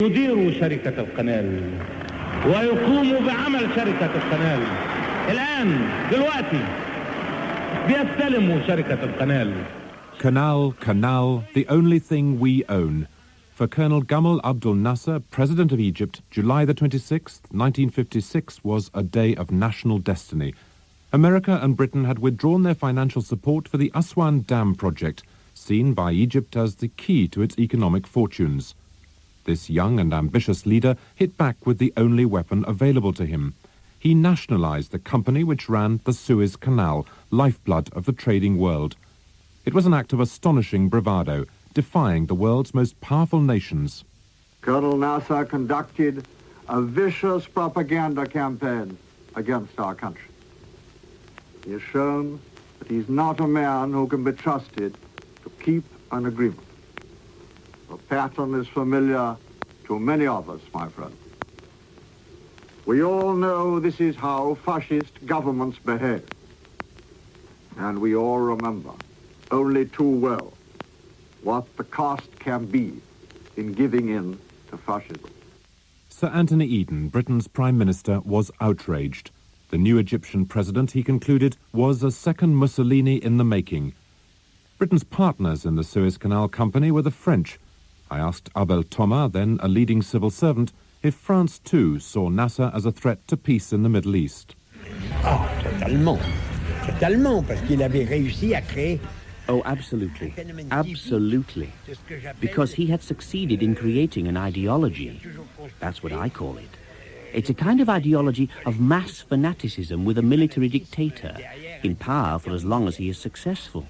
يديروا شركة القنال ويقوموا بعمل شركة القنال الآن دلوقتي بيستلموا شركة القنال. Canal, the only thing we own. For Colonel Gamal Abdel Nasser, President of Egypt, July the 26th, 1956 was a day of national destiny. America and Britain had withdrawn their financial support for the Aswan Dam project, seen by Egypt as the key to its economic fortunes. This young and ambitious leader hit back with the only weapon available to him. He nationalized the company which ran the Suez Canal, lifeblood of the trading world. It was an act of astonishing bravado, defying the world's most powerful nations. Colonel Nasser conducted a vicious propaganda campaign against our country. He has shown that he's not a man who can be trusted to keep an agreement. The pattern is familiar to many of us, my friend. We all know this is how fascist governments behave. And we all remember only too well what the cost can be in giving in to fascism. Sir Anthony Eden, Britain's Prime Minister, was outraged. The new Egyptian president, he concluded, was a second Mussolini in the making. Britain's partners in the Suez Canal Company were the French. I asked Abel Thomas, then a leading civil servant, if France too saw Nasser as a threat to peace in the Middle East. Totalement, parce qu'il avait réussi à créer. Oh, absolutely. Absolutely. Because he had succeeded in creating an ideology. That's what I call it. It's a kind of ideology of mass fanaticism with a military dictator, in power for as long as he is successful.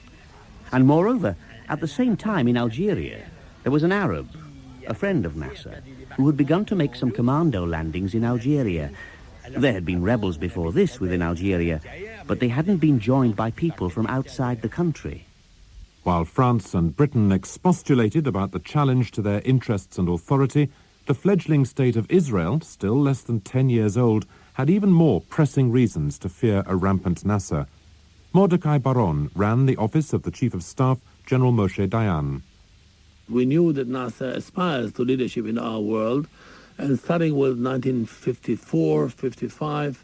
And moreover, at the same time in Algeria, there was an Arab, a friend of Nasser, who had begun to make some commando landings in Algeria. There had been rebels before this within Algeria, but they hadn't been joined by people from outside the country. While France and Britain expostulated about the challenge to their interests and authority, the fledgling state of Israel, still less than 10 years old, had even more pressing reasons to fear a rampant Nasser. Mordecai Baron ran the office of the Chief of Staff, General Moshe Dayan. We knew that Nasser aspires to leadership in our world, and starting with 1954-55,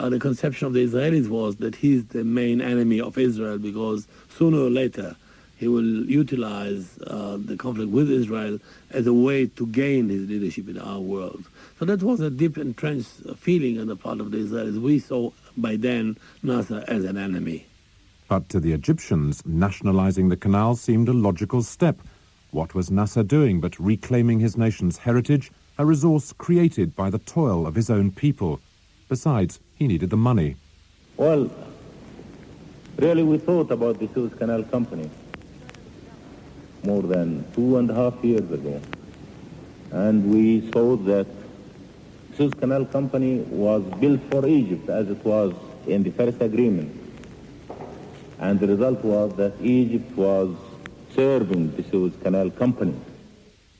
the conception of the Israelis was that he's the main enemy of Israel because sooner or later he will utilize the conflict with Israel as a way to gain his leadership in our world. So that was a deep entrenched feeling on the part of the Israelis. We saw by then Nasser as an enemy. But to the Egyptians, nationalizing the canal seemed a logical step. What was Nasser doing but reclaiming his nation's heritage, a resource created by the toil of his own people? Besides, he needed the money. Well, really we thought about the Suez Canal Company more than 2.5 years ago. And we thought that Suez Canal Company was built for Egypt as it was in the first agreement. And the result was that Egypt was serving the Suez Canal Company.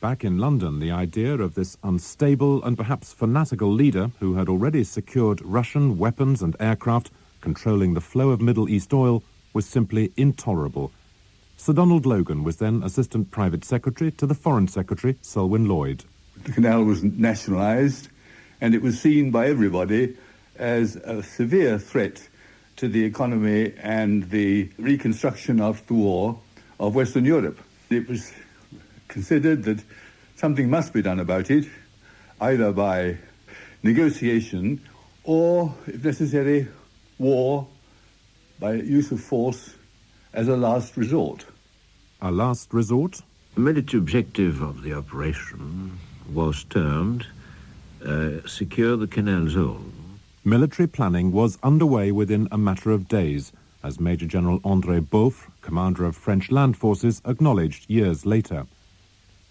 Back in London, the idea of this unstable and perhaps fanatical leader who had already secured Russian weapons and aircraft controlling the flow of Middle East oil was simply intolerable. Sir Donald Logan was then Assistant Private Secretary to the Foreign Secretary, Selwyn Lloyd. The canal was nationalised, and it was seen by everybody as a severe threat to the economy and the reconstruction after the war of Western Europe. It was considered that something must be done about it, either by negotiation or, if necessary, war by use of force as a last resort. A last resort? The military objective of the operation was termed secure the canal zone. Military planning was underway within a matter of days, as Major General André Beaufre, commander of French land forces, acknowledged years later.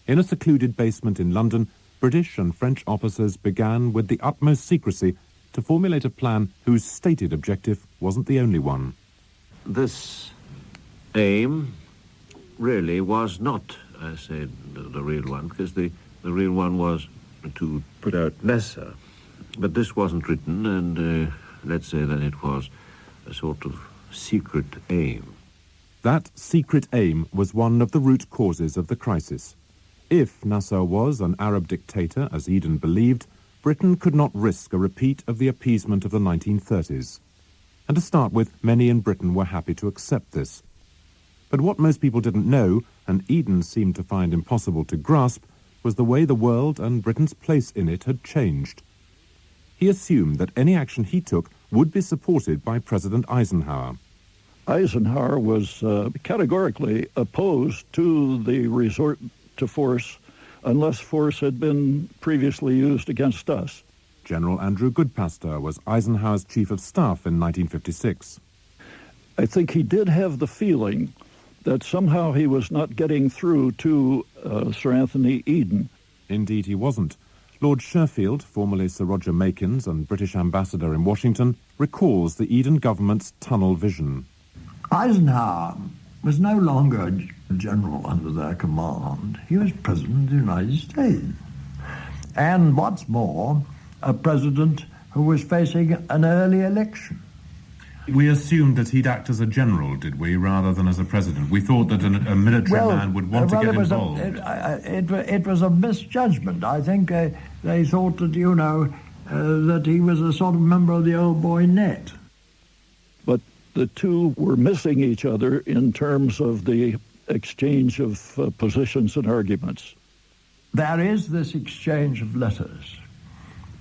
In a secluded basement in London, British and French officers began with the utmost secrecy to formulate a plan whose stated objective wasn't the only one. This aim really was not, I said, the real one, because the real one was to put out Nasser. But this wasn't written, and let's say that it was a sort of secret aim. That secret aim was one of the root causes of the crisis. If Nasser was an Arab dictator, as Eden believed, Britain could not risk a repeat of the appeasement of the 1930s. And to start with, many in Britain were happy to accept this. But what most people didn't know, and Eden seemed to find impossible to grasp, was the way the world and Britain's place in it had changed. He assumed that any action he took would be supported by President Eisenhower. Eisenhower was categorically opposed to the resort to force unless force had been previously used against us. General Andrew Goodpaster was Eisenhower's chief of staff in 1956. I think he did have the feeling that somehow he was not getting through to Sir Anthony Eden. Indeed he wasn't. Lord Sherfield, formerly Sir Roger Makins and British ambassador in Washington, recalls the Eden government's tunnel vision. Eisenhower was no longer a general under their command. He was President of the United States. And what's more, a president who was facing an early election. We assumed that he'd act as a general, did we, rather than as a president? We thought that a military man would want to get involved. It was a misjudgment. I think they thought that, that he was a sort of member of the old boy net. But the two were missing each other in terms of the exchange of positions and arguments. There is this exchange of letters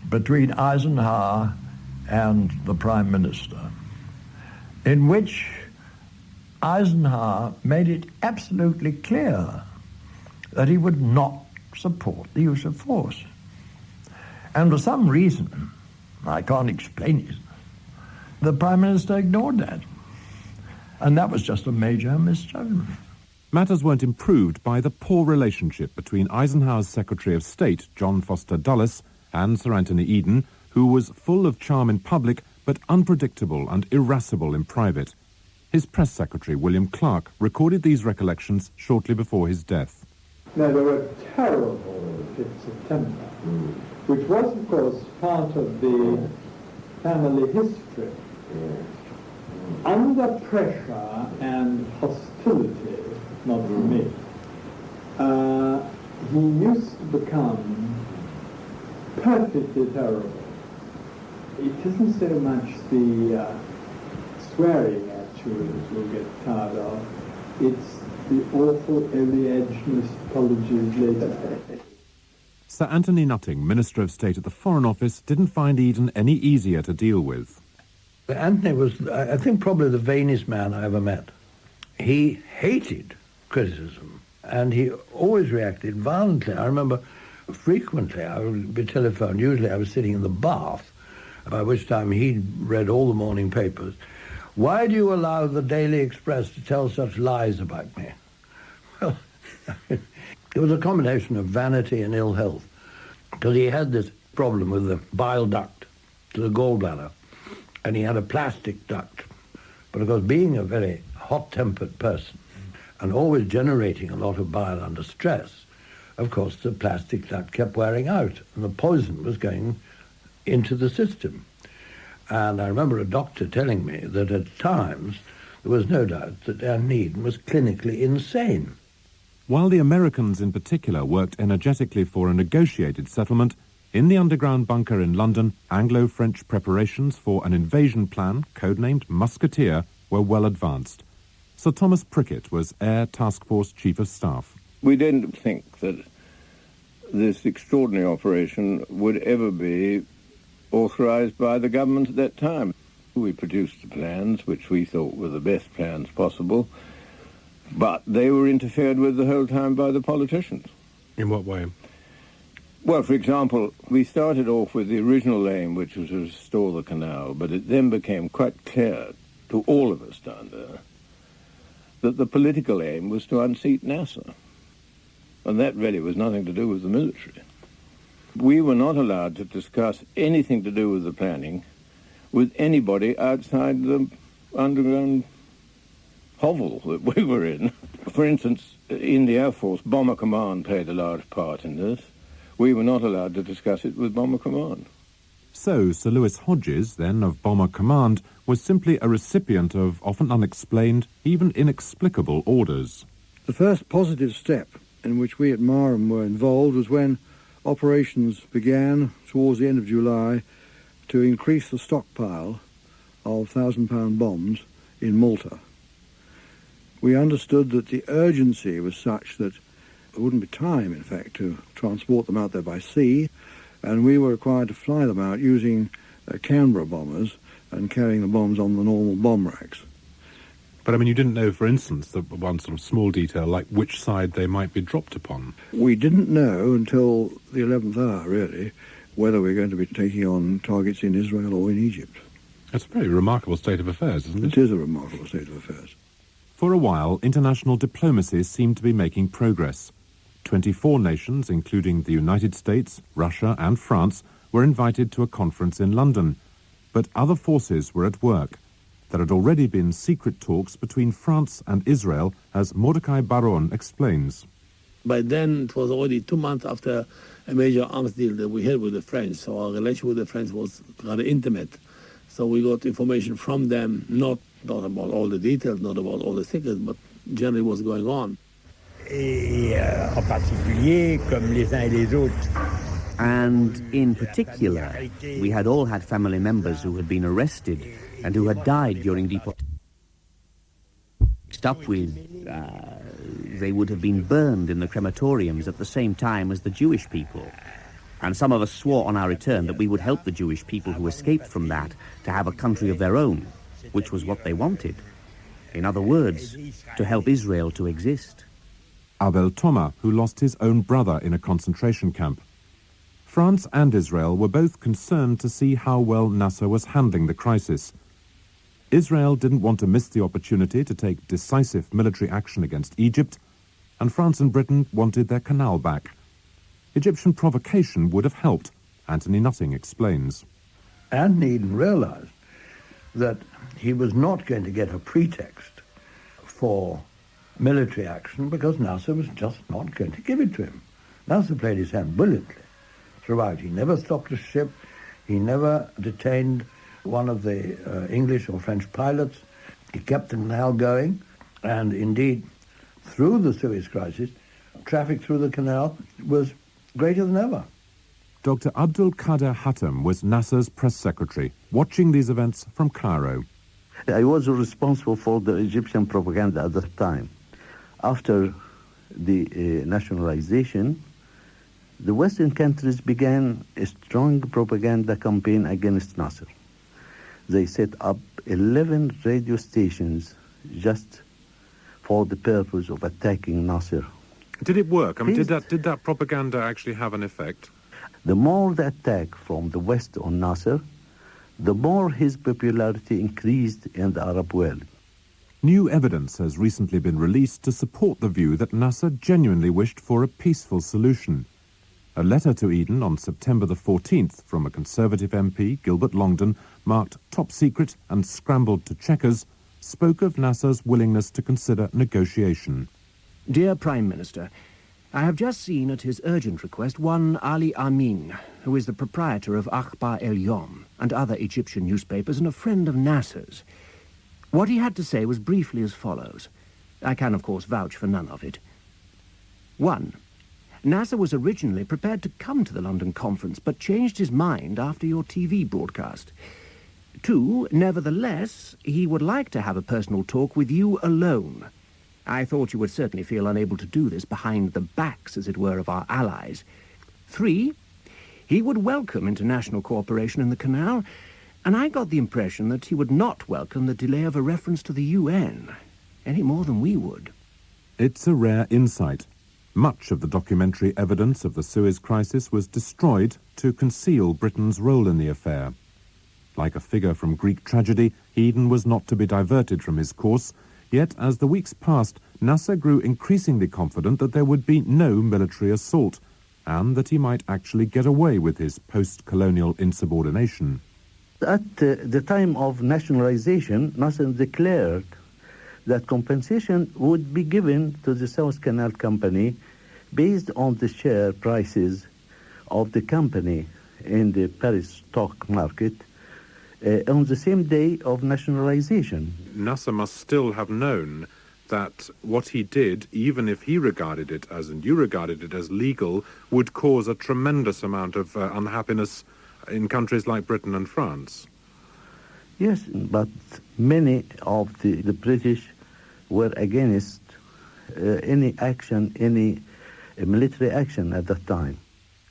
between Eisenhower and the Prime Minister, in which Eisenhower made it absolutely clear that he would not support the use of force. And for some reason, I can't explain it, the Prime Minister ignored that. And that was just a major misjudgment. Matters weren't improved by the poor relationship between Eisenhower's Secretary of State, John Foster Dulles, and Sir Anthony Eden, who was full of charm in public but unpredictable and irascible in private. His press secretary, William Clarke, recorded these recollections shortly before his death. Now, there were terrible fits of temper, which was, of course, part of the family history. Under pressure and hostility, not from me, he used to become perfectly terrible. It isn't so much the swearing at you that you'll get tired of, it's the awful over-the-edge apologies later. Sir Anthony Nutting, Minister of State at the Foreign Office, didn't find Eden any easier to deal with. Anthony was, I think, probably the vainest man I ever met. He hated criticism, and he always reacted violently. I remember frequently I would be telephoned. Usually I was sitting in the bath, by which time he'd read all the morning papers. Why do you allow the Daily Express to tell such lies about me? Well, it was a combination of vanity and ill health, because he had this problem with the bile duct to the gallbladder, and he had a plastic duct. But of course, being a very hot-tempered person and always generating a lot of bile under stress, of course, the plastic duct kept wearing out, and the poison was going into the system. And I remember a doctor telling me that at times there was no doubt that Anthony Eden was clinically insane. While the Americans in particular worked energetically for a negotiated settlement, in the underground bunker in London, Anglo-French preparations for an invasion plan, codenamed Musketeer, were well advanced. Sir Thomas Prickett was Air Task Force Chief of Staff. We didn't think that this extraordinary operation would ever be authorized by the government at that time. We produced the plans, which we thought were the best plans possible, but they were interfered with the whole time by the politicians. In what way? Well, for example, we started off with the original aim, which was to restore the canal, but it then became quite clear to all of us down there that the political aim was to unseat Nasser. And that really was nothing to do with the military. We were not allowed to discuss anything to do with the planning with anybody outside the underground hovel that we were in. For instance, in the Air Force, Bomber Command played a large part in this. We were not allowed to discuss it with Bomber Command. So Sir Lewis Hodges, then of Bomber Command, was simply a recipient of often unexplained, even inexplicable orders. The first positive step in which we at Marham were involved was when operations began towards the end of July to increase the stockpile of 1,000-pound bombs in Malta. We understood that the urgency was such that there wouldn't be time, in fact, to transport them out there by sea, and we were required to fly them out using Canberra bombers and carrying the bombs on the normal bomb racks. But, I mean, you didn't know, for instance, the one sort of small detail, like which side they might be dropped upon. We didn't know until the 11th hour, really, whether we were going to be taking on targets in Israel or in Egypt. That's a very remarkable state of affairs, isn't it? It is a remarkable state of affairs. For a while, international diplomacy seemed to be making progress. 24 nations, including the United States, Russia and France, were invited to a conference in London. But other forces were at work. There had already been secret talks between France and Israel, as Mordecai Baron explains. By then, it was already 2 months after a major arms deal that we had with the French, so our relation with the French was rather intimate. So we got information from them, not about all the details, not about all the secrets, but generally what's going on. En particulier, comme les uns et les autres. And in particular, we had all had family members who had been arrested and who had died during deportation. Mixed up with, they would have been burned in the crematoriums at the same time as the Jewish people. And some of us swore on our return that we would help the Jewish people who escaped from that to have a country of their own, which was what they wanted. In other words, to help Israel to exist. Abel Thomas, who lost his own brother in a concentration camp. France and Israel were both concerned to see how well Nasser was handling the crisis. Israel didn't want to miss the opportunity to take decisive military action against Egypt, and France and Britain wanted their canal back. Egyptian provocation would have helped, Anthony Nutting explains. And Eden realized that he was not going to get a pretext for military action because Nasser was just not going to give it to him. Nasser played his hand brilliantly throughout. He never stopped a ship. He never detained one of the English or French pilots. He kept the canal going, and indeed, through the Suez Crisis, traffic through the canal was greater than ever. Dr. Abdul Qadir Hatem was Nasser's press secretary, watching these events from Cairo. I was responsible for the Egyptian propaganda at that time. After the nationalization, the Western countries began a strong propaganda campaign against Nasser. They set up 11 radio stations just for the purpose of attacking Nasser. Did it work? I mean, did that propaganda actually have an effect? The more the attack from the West on Nasser, the more his popularity increased in the Arab world. New evidence has recently been released to support the view that Nasser genuinely wished for a peaceful solution. A letter to Eden on September the 14th from a Conservative MP, Gilbert Longdon, marked top secret and scrambled to checkers, spoke of Nasser's willingness to consider negotiation. Dear Prime Minister, I have just seen at his urgent request one Ali Amin, who is the proprietor of Akhbar El-Yom and other Egyptian newspapers and a friend of Nasser's. What he had to say was briefly as follows. I can, of course, vouch for none of it. 1. Nasser was originally prepared to come to the London conference, but changed his mind after your TV broadcast. 2. Nevertheless, he would like to have a personal talk with you alone. I thought you would certainly feel unable to do this behind the backs, as it were, of our allies. 3. He would welcome international cooperation in the canal, and I got the impression that he would not welcome the delay of a reference to the UN, any more than we would. It's a rare insight. Much of the documentary evidence of the Suez Crisis was destroyed to conceal Britain's role in the affair. Like a figure from Greek tragedy, Eden was not to be diverted from his course, yet as the weeks passed, Nasser grew increasingly confident that there would be no military assault, and that he might actually get away with his post-colonial insubordination. At the time of nationalization, Nasser declared that compensation would be given to the Suez Canal Company based on the share prices of the company in the Paris stock market on the same day of nationalization. Nasser must still have known that what he did, even if he regarded it as, and you regarded it as legal, would cause a tremendous amount of unhappiness in countries like Britain and France. Yes, but many of the British were against any action, any military action at that time.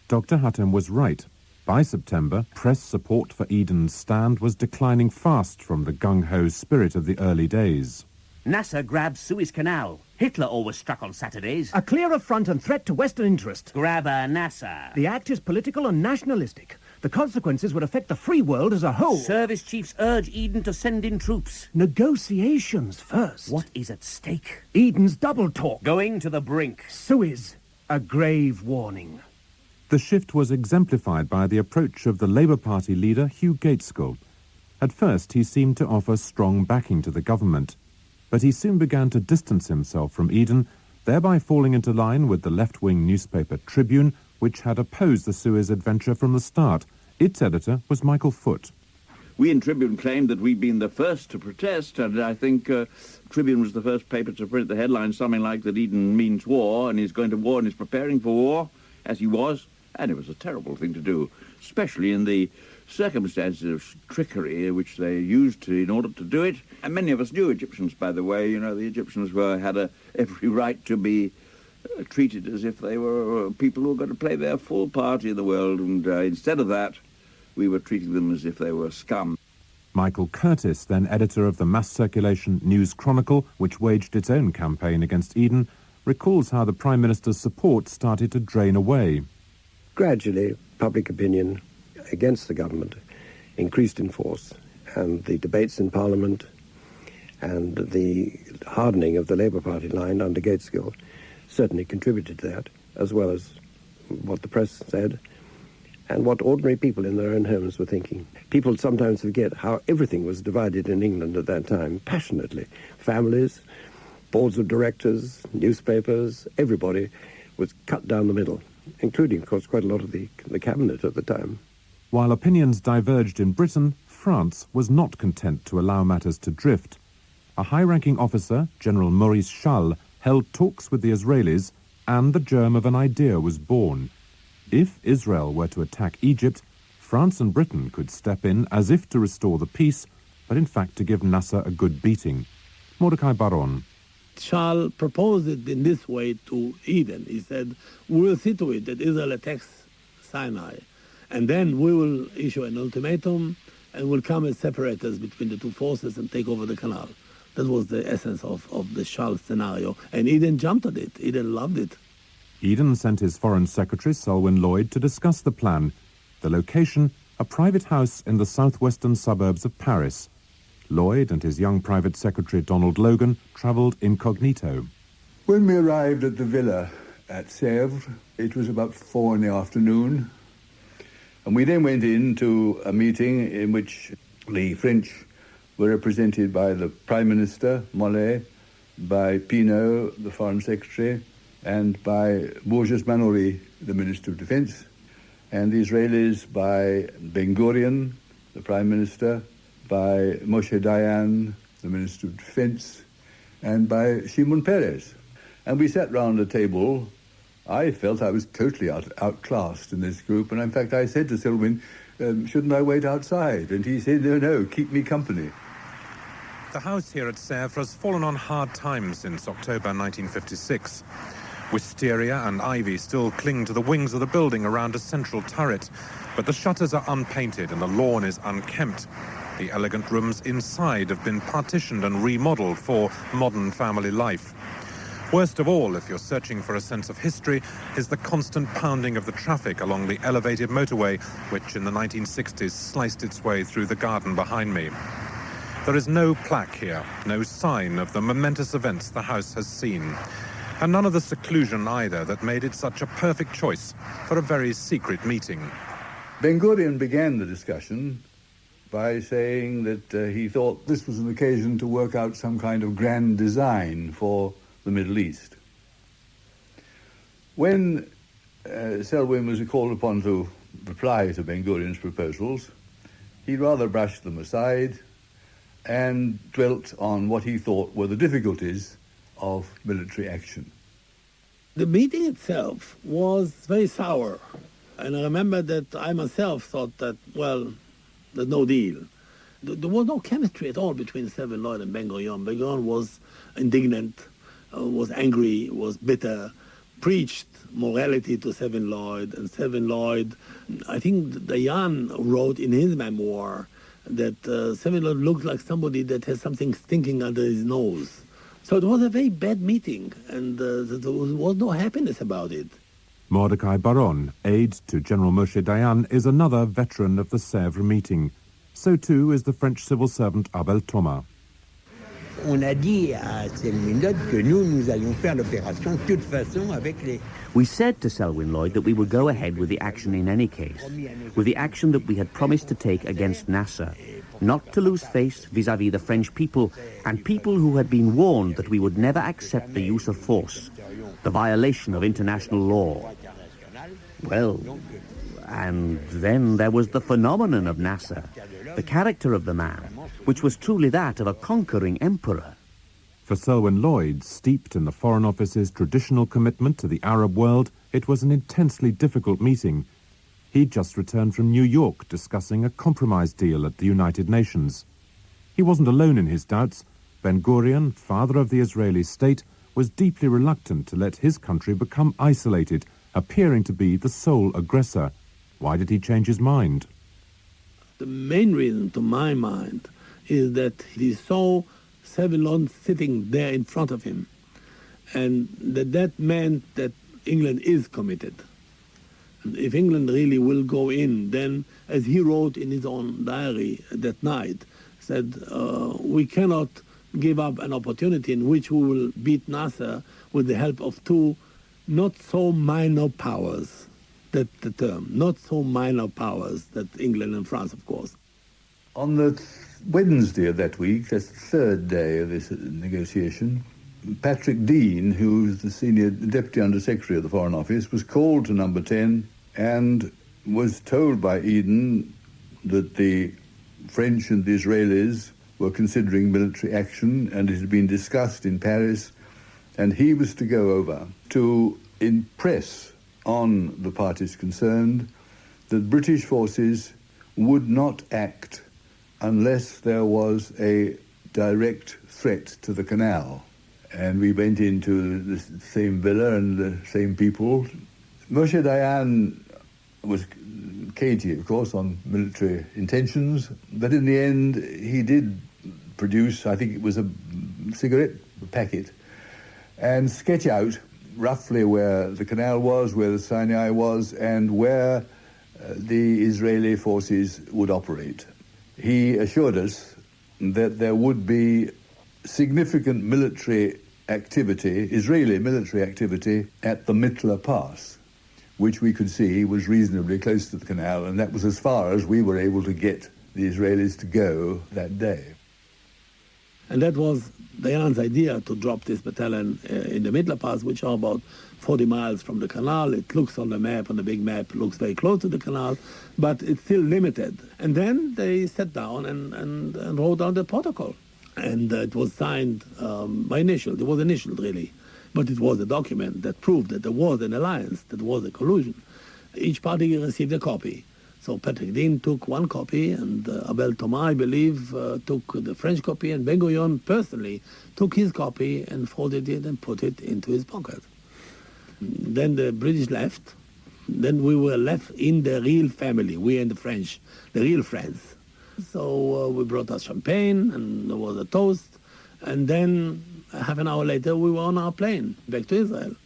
Dr. Hatem was right. By September, press support for Eden's stand was declining fast from the gung-ho spirit of the early days. Nasser grabbed Suez Canal. Hitler always struck on Saturdays. A clear affront and threat to Western interest. Grabber Nasser. The act is political and nationalistic. The consequences would affect the free world as a whole. Service chiefs urge Eden to send in troops. Negotiations first. What is at stake? Eden's double talk. Going to the brink. Suez, a grave warning. The shift was exemplified by the approach of the Labour Party leader Hugh Gaitskell. At first, he seemed to offer strong backing to the government, but he soon began to distance himself from Eden, thereby falling into line with the left-wing newspaper Tribune, which had opposed the Suez adventure from the start. Its editor was Michael Foote. We in Tribune claimed that we'd been the first to protest, and I think Tribune was the first paper to print the headline something like that Eden means war, and he's going to war and is preparing for war, as he was, and it was a terrible thing to do, especially in the circumstances of trickery which they used in order to do it. And many of us knew Egyptians, by the way. You know, the Egyptians had every right to be treated as if they were people who were going to play their full part in the world, and instead of that, we were treating them as if they were scum. Michael Curtis, then editor of the mass circulation News Chronicle, which waged its own campaign against Eden, recalls how the Prime Minister's support started to drain away. Gradually, public opinion against the government increased in force, and the debates in Parliament and the hardening of the Labour Party line under Gaitskell certainly contributed to that, as well as what the press said and what ordinary people in their own homes were thinking. People sometimes forget how everything was divided in England at that time, passionately. Families, boards of directors, newspapers, everybody was cut down the middle, including, of course, quite a lot of the cabinet at the time. While opinions diverged in Britain, France was not content to allow matters to drift. A high-ranking officer, General Maurice Schall, held talks with the Israelis, and the germ of an idea was born. If Israel were to attack Egypt, France and Britain could step in as if to restore the peace, but in fact to give Nasser a good beating. Mordecai Baron. Schall proposed it in this way to Eden. He said, we will see to it that Israel attacks Sinai, and then we will issue an ultimatum and will come as separators between the two forces and take over the canal. That was the essence of the Schall scenario, and Eden jumped at it. Eden loved it. Eden sent his Foreign Secretary, Selwyn Lloyd, to discuss the plan. The location, a private house in the southwestern suburbs of Paris. Lloyd and his young private secretary, Donald Logan, travelled incognito. When we arrived at the villa at Sèvres, it was about 4 in the afternoon, and we then went into a meeting in which the French were represented by the Prime Minister, Mollet, by Pinault, the Foreign Secretary, and by Bourges Manoury, the Minister of Defense, and the Israelis by Ben Gurion, the Prime Minister, by Moshe Dayan, the Minister of Defense, and by Shimon Peres. And we sat round a table. I felt I was totally outclassed in this group, and in fact I said to Selwyn, shouldn't I wait outside? And he said, no, keep me company. The house here at Sèvres has fallen on hard times since October 1956. Wisteria and ivy still cling to the wings of the building around a central turret, but the shutters are unpainted and the lawn is unkempt. The elegant rooms inside have been partitioned and remodeled for modern family life. Worst of all, if you're searching for a sense of history, is the constant pounding of the traffic along the elevated motorway, which in the 1960s sliced its way through the garden behind me. There is no plaque here, no sign of the momentous events the house has seen, and none of the seclusion either that made it such a perfect choice for a very secret meeting. Ben Gurion began the discussion by saying that he thought this was an occasion to work out some kind of grand design for the Middle East. When Selwyn was called upon to reply to Ben Gurion's proposals, he rather brushed them aside and dwelt on what he thought were the difficulties of military action. The meeting itself was very sour. And I remember that I myself thought that, well, there's no deal. There was no chemistry at all between Savin Lloyd and Ben-Gurion. Ben-Gurion was indignant, was angry, was bitter, preached morality to Savin Lloyd. And Savin Lloyd, I think Dayan wrote in his memoir that Savin Lloyd looked like somebody that has something stinking under his nose. So it was a very bad meeting, and there was no happiness about it. Mordecai Baron, aide to General Moshe Dayan, is another veteran of the Sèvres meeting. So too is the French civil servant Abel Thomas. On a dit à Selwyn Lloyd que nous allions faire l'opération de toute façon avec les... We said to Selwyn Lloyd that we would go ahead with the action in any case, with the action that we had promised to take against Nasser, not to lose face vis-à-vis the French people and people who had been warned that we would never accept the use of force, the violation of international law. Well, and then there was the phenomenon of Nasser, the character of the man, which was truly that of a conquering emperor. For Selwyn Lloyd, steeped in the Foreign Office's traditional commitment to the Arab world, it was an intensely difficult meeting. He'd just returned from New York discussing a compromise deal at the United Nations. He wasn't alone in his doubts. Ben-Gurion, father of the Israeli state, was deeply reluctant to let his country become isolated, appearing to be the sole aggressor. Why did he change his mind? The main reason, to my mind, is that he saw Savin Lloyd sitting there in front of him, and that meant that England is committed. And if England really will go in, then, as he wrote in his own diary that night, said, we cannot give up an opportunity in which we will beat Nasser with the help of two not so minor powers. That's the term, not so minor powers, that England and France, of course. On the Wednesday of that week, that's the third day of this negotiation, Patrick Dean, who's the senior Deputy Under-Secretary of the Foreign Office, was called to Number 10 and was told by Eden that the French and the Israelis were considering military action, and it had been discussed in Paris, and he was to go over to impress on the parties concerned that British forces would not act unless there was a direct threat to the canal. And we went into the same villa and the same people. Moshe Dayan was cagey, of course, on military intentions, but in the end he did produce, I think it was a cigarette packet, and sketch out roughly where the canal was, where the Sinai was, and where the Israeli forces would operate. He assured us that there would be significant military activity, Israeli military activity, at the Mitla Pass, which we could see was reasonably close to the canal, and that was as far as we were able to get the Israelis to go that day. And that was Dayan's idea, to drop this battalion in the Mitla Pass, which are about 40 miles from the canal. It looks on the map, on the big map, looks very close to the canal, but it's still limited. And then they sat down and wrote down the protocol. And it was signed by initial. It was initialed, really. But it was a document that proved that there was an alliance, that there was a collusion. Each party received a copy. So Patrick Dean took one copy, and Abel Thomas, I believe, took the French copy, and Ben-Gurion personally took his copy and folded it and put it into his pocket. Then the British left. Then we were left in the real family, we and the French, the real friends. So we brought us champagne, and there was a toast, and then half an hour later we were on our plane back to Israel.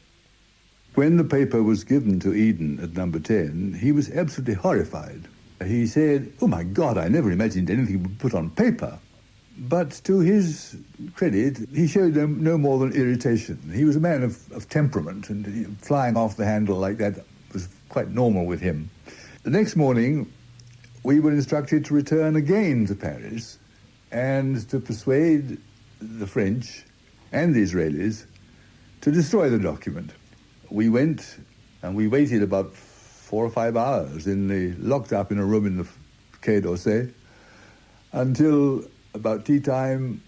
When the paper was given to Eden at Number 10, he was absolutely horrified. He said, "Oh my God, I never imagined anything would be put on paper." But to his credit, he showed no more than irritation. He was a man of temperament, and flying off the handle like that was quite normal with him. The next morning, we were instructed to return again to Paris and to persuade the French and the Israelis to destroy the document. We went and we waited about 4 or 5 hours locked up in a room in the Quai d'Orsay until about tea time,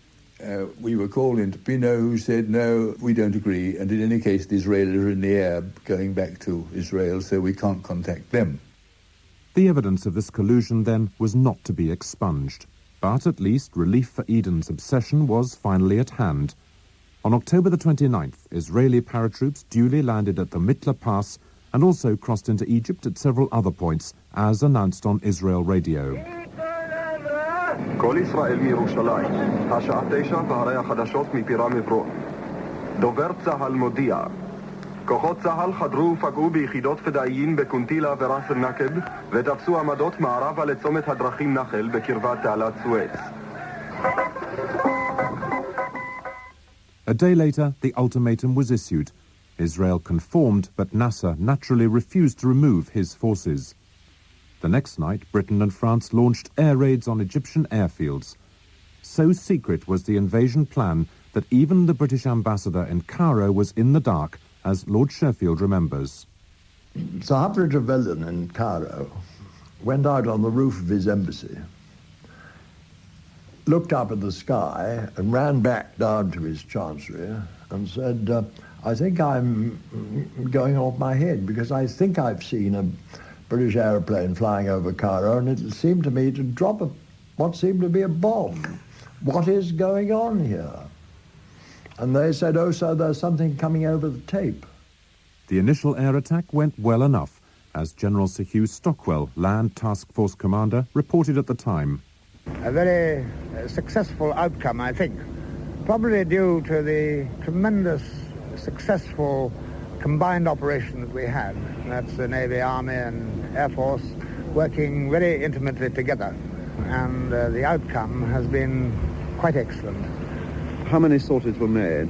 We were called in to Pino, who said, no, we don't agree, and in any case, the Israelis are in the air going back to Israel, so we can't contact them. The evidence of this collusion, then, was not to be expunged. But at least relief for Eden's obsession was finally at hand. On October the 29th, Israeli paratroops duly landed at the Mitla Pass and also crossed into Egypt at several other points, as announced on Israel radio. כל ישראל מירושלים, השעה 9 והרי החדשות מפירמיד רון. דובר צה"ל מודיע, כוחות צה"ל חדרו ופגעו ביחידות פדאיין בקונטילה וראס אל-נקב ותפסו עמדות מערבה לצומת הדרכים נחל בקרבת תעלת סואץ. A day later, the ultimatum was issued. Israel conformed, but Nasser naturally refused to remove his forces. The next night, Britain and France launched air raids on Egyptian airfields. So secret was the invasion plan that even the British ambassador in Cairo was in the dark, as Lord Sherfield remembers. Sir Humphrey Trevelyan in Cairo went out on the roof of his embassy, looked up at the sky and ran back down to his chancery and said, I think I'm going off my head because I think I've seen a British aeroplane flying over Cairo and it seemed to me to drop what seemed to be a bomb. What is going on here? And they said, oh, sir, there's something coming over the tape. The initial air attack went well enough, as General Sir Hugh Stockwell, Land Task Force Commander, reported at the time. A very successful outcome, I think, probably due to the tremendous successful combined operation that we had. That's the Navy, Army and Air Force working very intimately together. And the outcome has been quite excellent. How many sorties were made?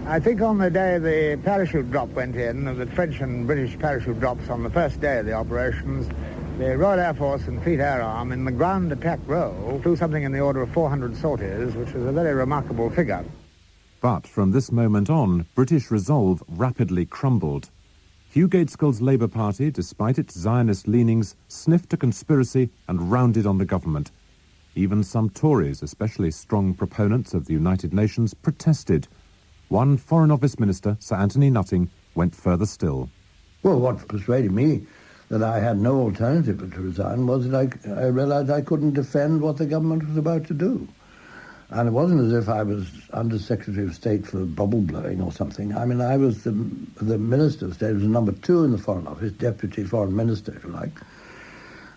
I think on the day the parachute drop went in, the French and British parachute drops on the first day of the operations, the Royal Air Force and Fleet Air Arm in the ground attack role flew something in the order of 400 sorties, which is a very remarkable figure. But from this moment on, British resolve rapidly crumbled. Hugh Gaitskell's Labour Party, despite its Zionist leanings, sniffed a conspiracy and rounded on the government. Even some Tories, especially strong proponents of the United Nations, protested. One Foreign Office Minister, Sir Anthony Nutting, went further still. Well, what persuaded me that I had no alternative but to resign was that I realized I couldn't defend what the government was about to do. And it wasn't as if I was Under Secretary of State for bubble blowing or something. I mean, I was the Minister of State, was number 2 in the Foreign Office, Deputy Foreign Minister, if you like.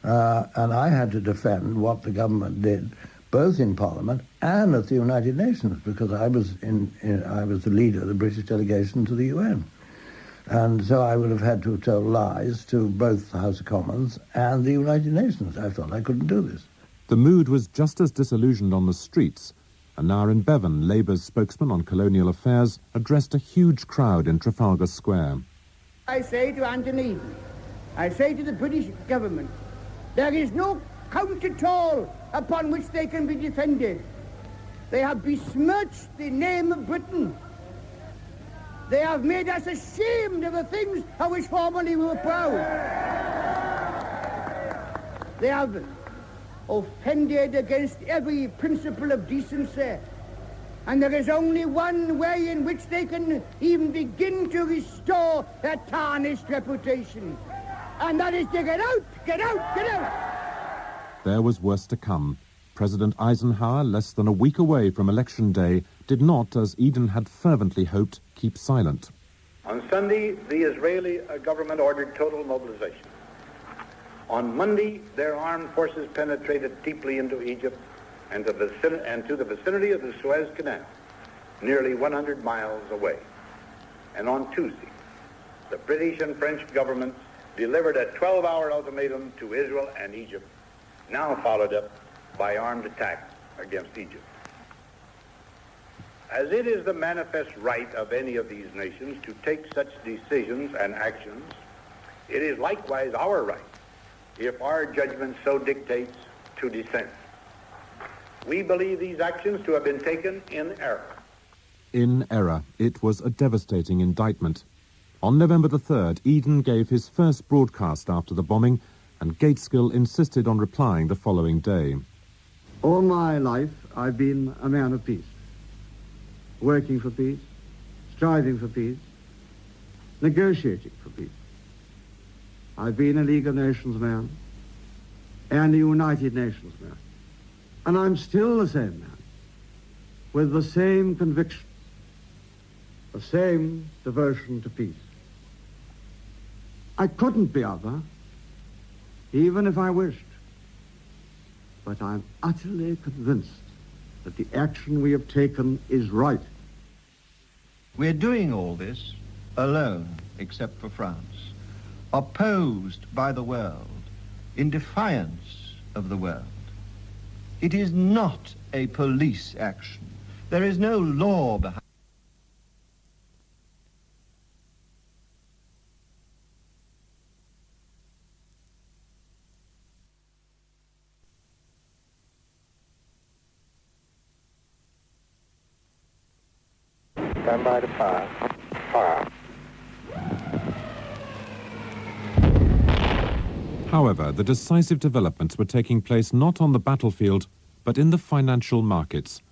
And I had to defend what the government did, both in Parliament and at the United Nations, because I was the leader of the British delegation to the UN. And so I would have had to tell lies to both the House of Commons and the United Nations. I felt I couldn't do this. The mood was just as disillusioned on the streets. Anarin Bevan, Labour's spokesman on colonial affairs, addressed a huge crowd in Trafalgar Square. I say to Anthony, I say to the British government, there is no count at all upon which they can be defended. They have besmirched the name of Britain. They have made us ashamed of the things of which formerly we were proud. They have offended against every principle of decency. And there is only one way in which they can even begin to restore their tarnished reputation. And that is to get out, get out, get out. There was worse to come. President Eisenhower, less than a week away from Election Day, did not, as Eden had fervently hoped, keep silent. On Sunday, the Israeli government ordered total mobilization. On Monday, their armed forces penetrated deeply into Egypt and to the vicinity of the Suez Canal, nearly 100 miles away. And on Tuesday, the British and French governments delivered a 12-hour ultimatum to Israel and Egypt, now followed up by armed attack against Egypt. As it is the manifest right of any of these nations to take such decisions and actions, it is likewise our right, if our judgment so dictates, to dissent. We believe these actions to have been taken in error. In error. It was a devastating indictment. On November the 3rd, Eden gave his first broadcast after the bombing, and Gaitskell insisted on replying the following day. All my life, I've been a man of peace. working for peace, striving for peace, negotiating for peace. I've been a League of Nations man and a United Nations man. And I'm still the same man, with the same conviction, the same devotion to peace. I couldn't be other, even if I wished. But I'm utterly convinced that the action we have taken is right. We're doing all this alone, except for France, opposed by the world, in defiance of the world. It is not a police action. There is no law behind. Stand by to fire. Fire. However, the decisive developments were taking place not on the battlefield, but in the financial markets.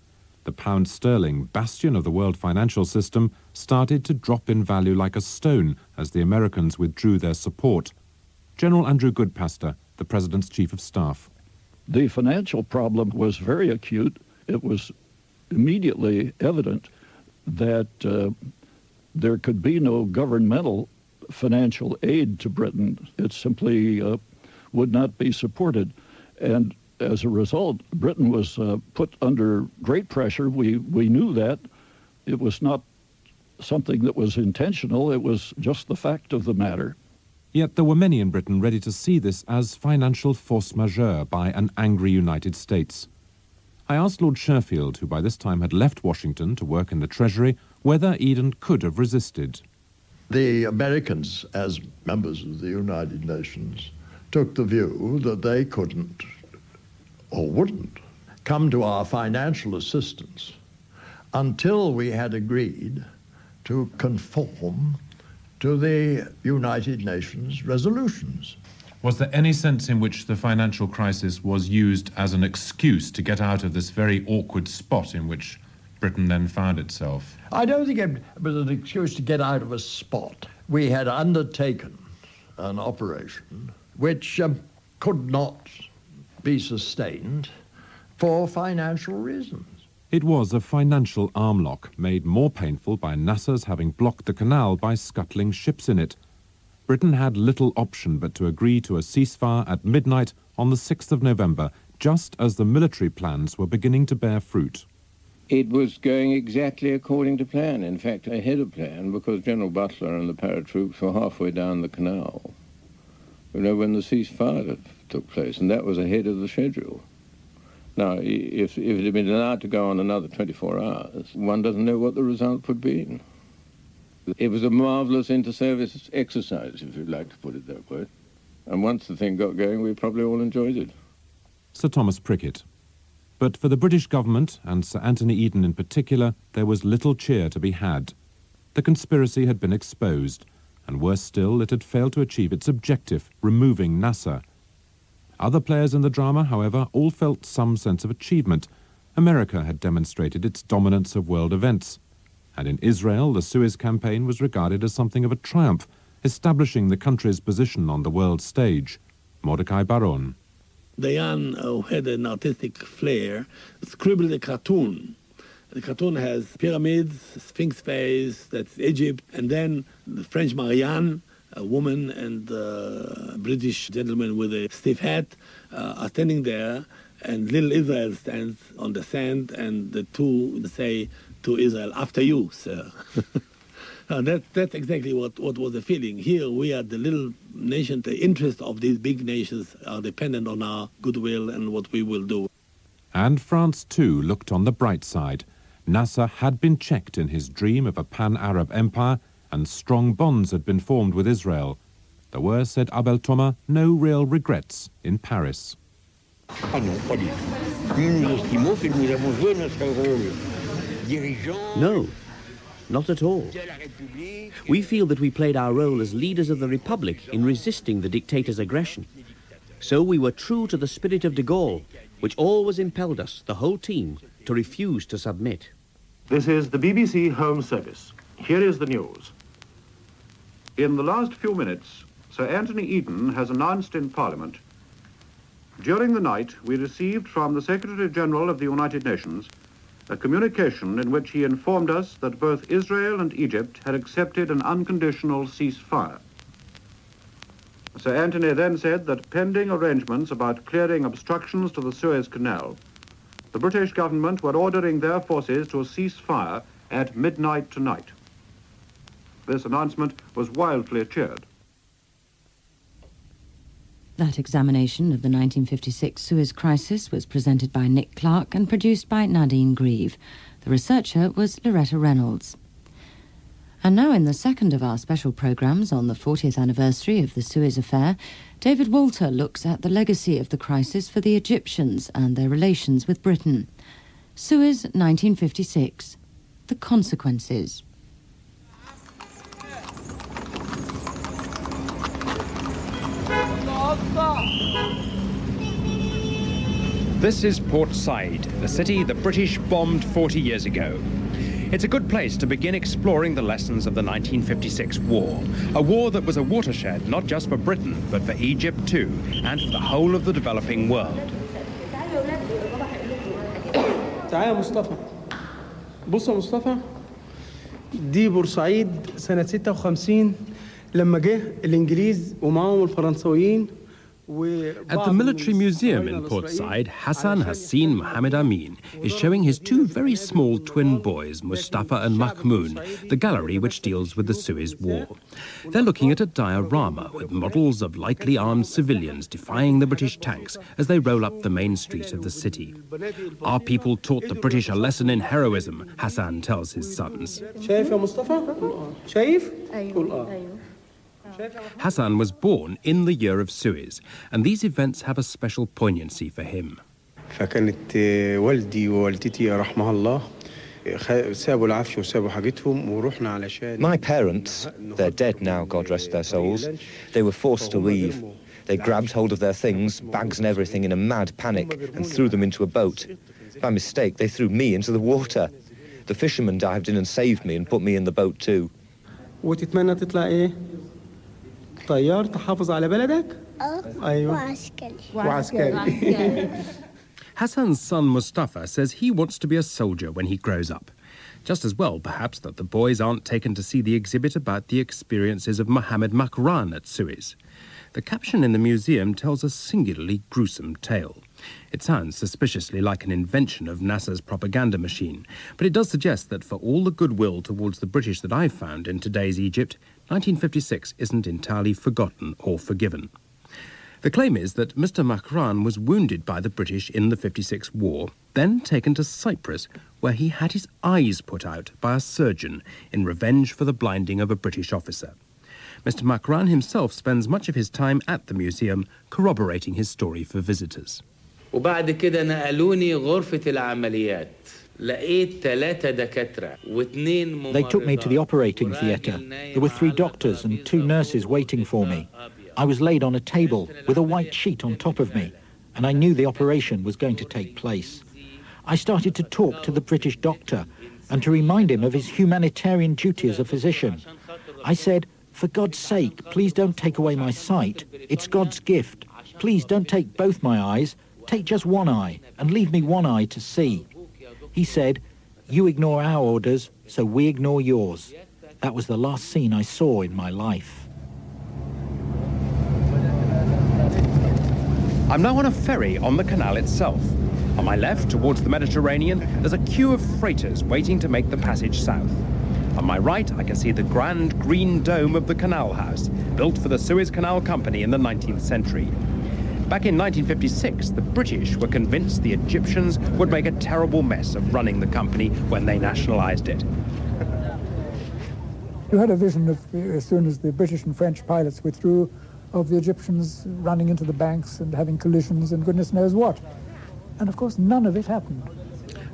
The pound sterling, bastion of the world financial system, started to drop in value like a stone as the Americans withdrew their support. General Andrew Goodpaster, the President's Chief of Staff. The financial problem was very acute. It was immediately evident that there could be no governmental financial aid to Britain. It simply would not be supported. And as a result, Britain was put under great pressure. We knew that. It was not something that was intentional. It was just the fact of the matter. Yet there were many in Britain ready to see this as financial force majeure by an angry United States. I asked Lord Sherfield, who by this time had left Washington to work in the Treasury, whether Eden could have resisted. The Americans, as members of the United Nations, took the view that they couldn't or wouldn't come to our financial assistance until we had agreed to conform to the United Nations resolutions. Was there any sense in which the financial crisis was used as an excuse to get out of this very awkward spot in which Britain then found itself? I don't think it was an excuse to get out of a spot. We had undertaken an operation which could not be sustained for financial reasons. It was a financial armlock, made more painful by Nasser's having blocked the canal by scuttling ships in it. Britain had little option but to agree to a ceasefire at midnight on the 6th of November, just as the military plans were beginning to bear fruit. It was going exactly according to plan, in fact ahead of plan, because General Butler and the paratroops were halfway down the canal, when the ceasefire took place, and that was ahead of the schedule. Now, if it had been allowed to go on another 24 hours, one doesn't know what the result would be. It was a marvellous inter-service exercise, if you'd like to put it that way. And once the thing got going, we probably all enjoyed it. Sir Thomas Prickett. But for the British government, and Sir Anthony Eden in particular, there was little cheer to be had. The conspiracy had been exposed, and worse still, it had failed to achieve its objective, removing Nasser. Other players in the drama, however, all felt some sense of achievement. America had demonstrated its dominance of world events. And in Israel, the Suez campaign was regarded as something of a triumph, establishing the country's position on the world stage. Mordecai Baron. Dayan, who had an artistic flair, scribbled a cartoon. The cartoon has pyramids, Sphinx face, that's Egypt, and then the French Marianne, a woman, and a British gentleman with a stiff hat are standing there, and little Israel stands on the sand, and the two say to Israel, "After you, sir." That's exactly what was the feeling. Here we are the little nation. The interests of these big nations are dependent on our goodwill and what we will do. And France, too, looked on the bright side. Nasser had been checked in his dream of a pan-Arab empire, and strong bonds had been formed with Israel. There were, said Abel Thomas, no real regrets in Paris. No, not at all. We feel that we played our role as leaders of the Republic in resisting the dictator's aggression. So we were true to the spirit of de Gaulle, which always impelled us, the whole team, to refuse to submit. This is the BBC Home Service. Here is the news. In the last few minutes, Sir Anthony Eden has announced in Parliament, during the night we received from the Secretary-General of the United Nations a communication in which he informed us that both Israel and Egypt had accepted an unconditional ceasefire. Sir Anthony then said that pending arrangements about clearing obstructions to the Suez Canal, the British government were ordering their forces to cease fire at midnight tonight. This announcement was wildly cheered. That examination of the 1956 Suez Crisis was presented by Nick Clarke and produced by Nadine Grieve. The researcher was Loretta Reynolds. And now in the second of our special programmes on the 40th anniversary of the Suez Affair, David Walter looks at the legacy of the crisis for the Egyptians and their relations with Britain. Suez 1956. The consequences. This is Port Said, the city the British bombed 40 years ago. It's a good place to begin exploring the lessons of the 1956 war, a war that was a watershed not just for Britain, but for Egypt too, and for the whole of the developing world. تعال يا مصطفى. بص يا مصطفى، دي بورسعيد سنة 56 لما جه الإنجليز ومعهم الفرنسويين. At the military museum in Port Said, Hassan Hassin Mohammed Amin is showing his two very small twin boys, Mustafa and Mahmoud, the gallery which deals with the Suez War. They're looking at a diorama with models of lightly armed civilians defying the British tanks as they roll up the main street of the city. Our people taught the British a lesson in heroism, Hassan tells his sons. شايف يا مصطفى؟ شايف؟ قول آه. Hassan was born in the year of Suez, and these events have a special poignancy for him. فكانت والدي ووالدتي رحمها الله سابوا العفش وسابوا حاجتهم ورحنا علشان. My parents, they're dead now, God rest their souls, they were forced to leave. They grabbed hold of their things, bags and everything, in a mad panic and threw them into a boat. By mistake, they threw me into the water. The fishermen dived in and saved me and put me in the boat too. وتتمنى تطلع ايه؟ طيار تحافظ على بلدك؟ أيوة. وعسكري. Hassan's son Mustafa says he wants to be a soldier when he grows up. Just as well, perhaps, that the boys aren't taken to see the exhibit about the experiences of Mohammed Makran at Suez. The caption in the museum tells a singularly gruesome tale. It sounds suspiciously like an invention of Nasser's propaganda machine, but it does suggest that for all the goodwill towards the British that I've found in today's Egypt, 1956 isn't entirely forgotten or forgiven. The claim is that Mr. Makran was wounded by the British in the 56 war, then taken to Cyprus, where he had his eyes put out by a surgeon in revenge for the blinding of a British officer. Mr. Makran himself spends much of his time at the museum corroborating his story for visitors. وبعد كده نقلوني غرفة العمليات. لقيت 3 دكاترة واثنين ممرضات. They took me to the operating theatre. There were 3 doctors and 2 nurses waiting for me. I was laid on a table with a white sheet on top of me, and I knew the operation was going to take place. I started to talk to the British doctor and to remind him of his humanitarian duty as a physician. I said, "For God's sake, please don't take away my sight. It's God's gift. Please don't take both my eyes. Take just one eye and leave me one eye to see." He said, "You ignore our orders, so we ignore yours." That was the last scene I saw in my life. I'm now on a ferry on the canal itself. On my left, towards the Mediterranean, there's a queue of freighters waiting to make the passage south. On my right, I can see the grand green dome of the Canal House, built for the Suez Canal Company in the 19th century. Back in 1956, the British were convinced the Egyptians would make a terrible mess of running the company when they nationalised it. You had a vision of, as soon as the British and French pilots withdrew, of the Egyptians running into the banks and having collisions and goodness knows what. And of course, none of it happened.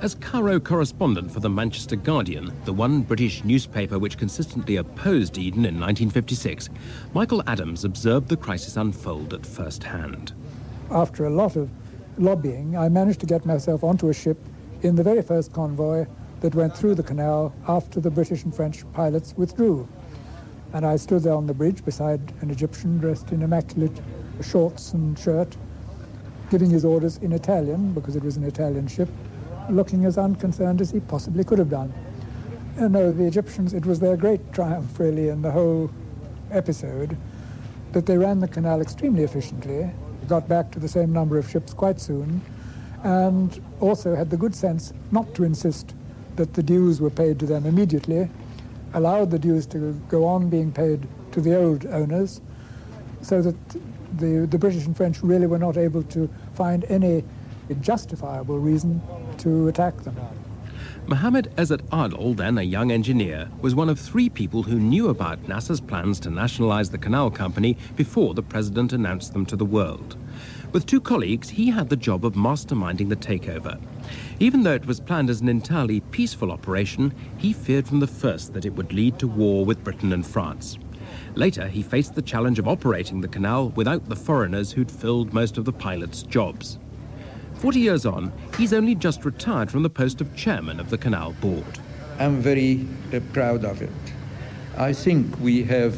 As Cairo correspondent for the Manchester Guardian, the one British newspaper which consistently opposed Eden in 1956, Michael Adams observed the crisis unfold at first hand. After a lot of lobbying, I managed to get myself onto a ship in the very first convoy that went through the canal after the British and French pilots withdrew. And I stood there on the bridge beside an Egyptian dressed in immaculate shorts and shirt, giving his orders in Italian, because it was an Italian ship, looking as unconcerned as he possibly could have done. No, the Egyptians, it was their great triumph, really, in the whole episode, that they ran the canal extremely efficiently, got back to the same number of ships quite soon, and also had the good sense not to insist that the dues were paid to them immediately, allowed the dues to go on being paid to the old owners, so that the British and French really were not able to find any justifiable reason to attack them. Mohammed Ezzat Adel, then a young engineer, was one of 3 people who knew about Nasser's plans to nationalize the canal company before the president announced them to the world. With 2 colleagues, he had the job of masterminding the takeover. Even though it was planned as an entirely peaceful operation, he feared from the first that it would lead to war with Britain and France. Later, he faced the challenge of operating the canal without the foreigners who'd filled most of the pilots' jobs. 40 years on, he's only just retired from the post of chairman of the canal board. I'm very proud of it. I think we have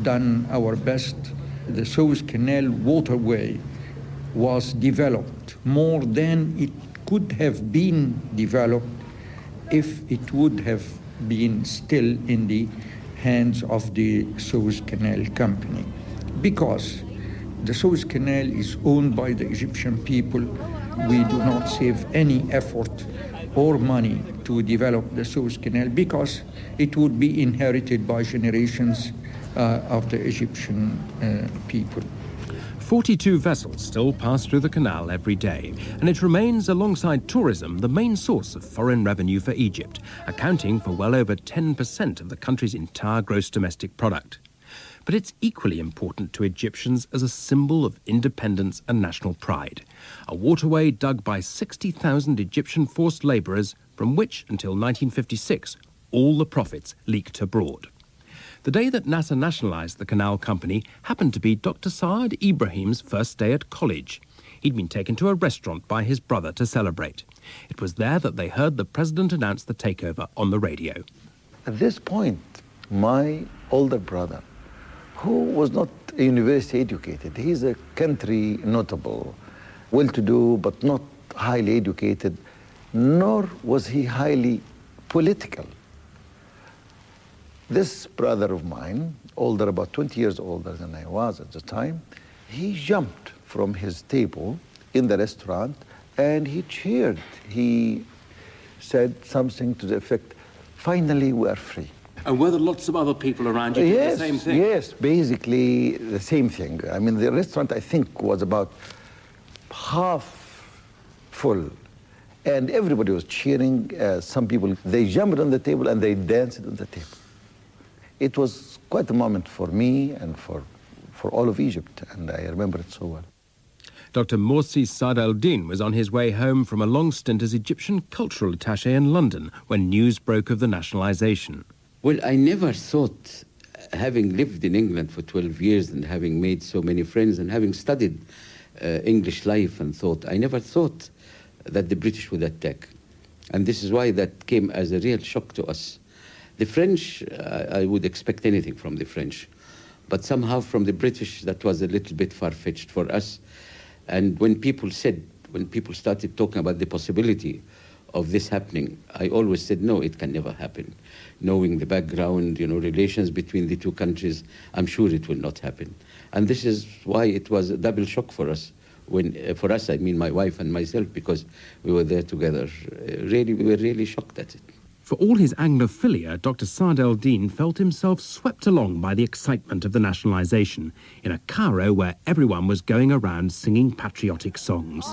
done our best. The Suez Canal waterway was developed more than it could have been developed if it would have been still in the hands of the Suez Canal Company. Because the Suez Canal is owned by the Egyptian people, we do not save any effort or money to develop the Suez Canal because it would be inherited by generations of the Egyptian people. 42 vessels still pass through the canal every day, and it remains, alongside tourism, the main source of foreign revenue for Egypt, accounting for well over 10% of the country's entire gross domestic product. But it's equally important to Egyptians as a symbol of independence and national pride. A waterway dug by 60,000 Egyptian forced labourers, from which, until 1956, all the profits leaked abroad. The day that Nasser nationalised the canal company happened to be Dr. Saad Ibrahim's first day at college. He'd been taken to a restaurant by his brother to celebrate. It was there that they heard the president announce the takeover on the radio. At this point, my older brother, who was not university educated, he's a country notable, well-to-do, but not highly educated, nor was he highly political. This brother of mine, older, about 20 years older than I was at the time, he jumped from his table in the restaurant and he cheered. He said something to the effect, "Finally we are free." And were there lots of other people around you doing the same thing? Yes, basically the same thing. I mean, the restaurant, I think, was about half full. And everybody was cheering. Some people, they jumped on the table and they danced on the table. It was quite a moment for me and for all of Egypt, and I remember it so well. Dr. Morsi Saad al-Din was on his way home from a long stint as Egyptian cultural attaché in London when news broke of the nationalisation. Well, I never thought, having lived in England for 12 years and having made so many friends and having studied English life and thought, I never thought that the British would attack. And this is why that came as a real shock to us. The French, I would expect anything from the French. But somehow from the British, that was a little bit far-fetched for us. And when people started talking about the possibility of this happening, I always said, no, it can never happen. Knowing the background, relations between the two countries, I'm sure it will not happen. And this is why it was a double shock for us. For us, I mean my wife and myself, because we were there together. We were really shocked at it. For all his Anglophilia, Dr. Saad al-Din felt himself swept along by the excitement of the nationalisation in a Cairo where everyone was going around singing patriotic songs.